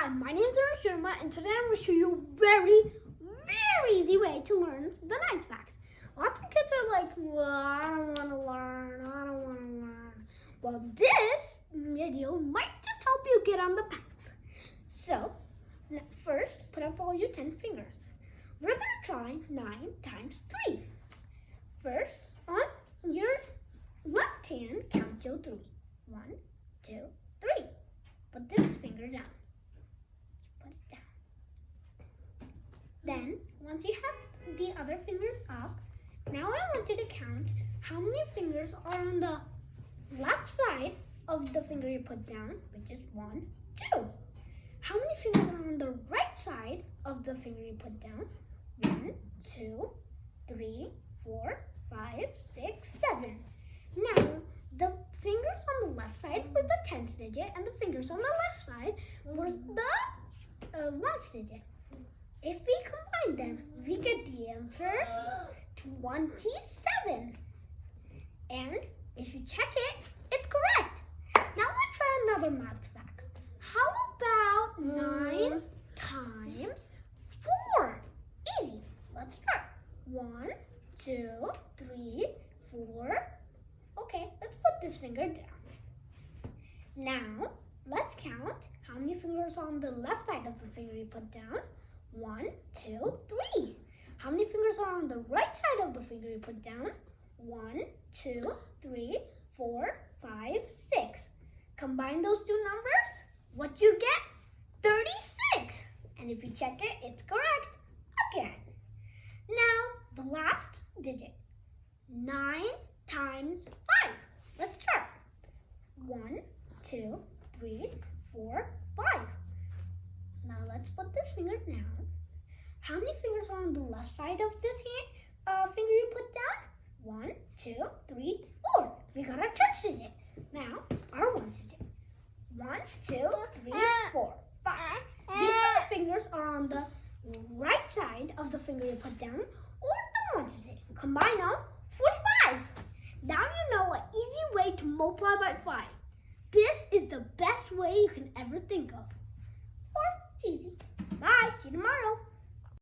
Hi, my name is Arun Sharma, and today I'm going to show you a very easy way to learn the 9 facts. Lots of kids are like, well, I don't want to learn. Well, this video might just help you get on the path. So, first, put up all your 10 fingers. We're going to try 9 times 3. First, on your left hand, count till 3. 1, 2, 3. Put this finger down. Put it down. Then, once you have the other fingers up, now I want you to count how many fingers are on the left side of the finger you put down, which is 1, 2. How many fingers are on the right side of the finger you put down? 1, 2, 3, 4, 5, 6, 7. Now, the fingers on the left side were the 10th digit, and the fingers on the left side were the 1st digit. If we combine them, we get the answer 27. And if you check it, it's correct. Now let's try another math fact. How about 9 times 4? Easy. Let's start. 1, 2, 3, 4. Okay, let's put this finger down. Now, let's count how many fingers are on the left side of the finger you put down. 1, 2, 3. How many fingers are on the right side of the finger you put down? 1, 2, 3, 4, 5, 6. Combine those two numbers, what you get? 36. And if you check it, it's correct again. Now, the last digit. 9 times 5. Let's start. 1, 2, 3, 4, 5. Now let's put this finger down. How many fingers are on the left side of this finger you put down? 1, 2, 3, 4. We got our 10th digit. Now our 1st digit. 1, 2, 3, 4, 5. These other fingers are on the right side of the finger you put down, or the 1st digit. Combine them, 45. Now you know an easy way to multiply by 5. This is the best way you can ever think of. Or it's easy. Bye. See you tomorrow.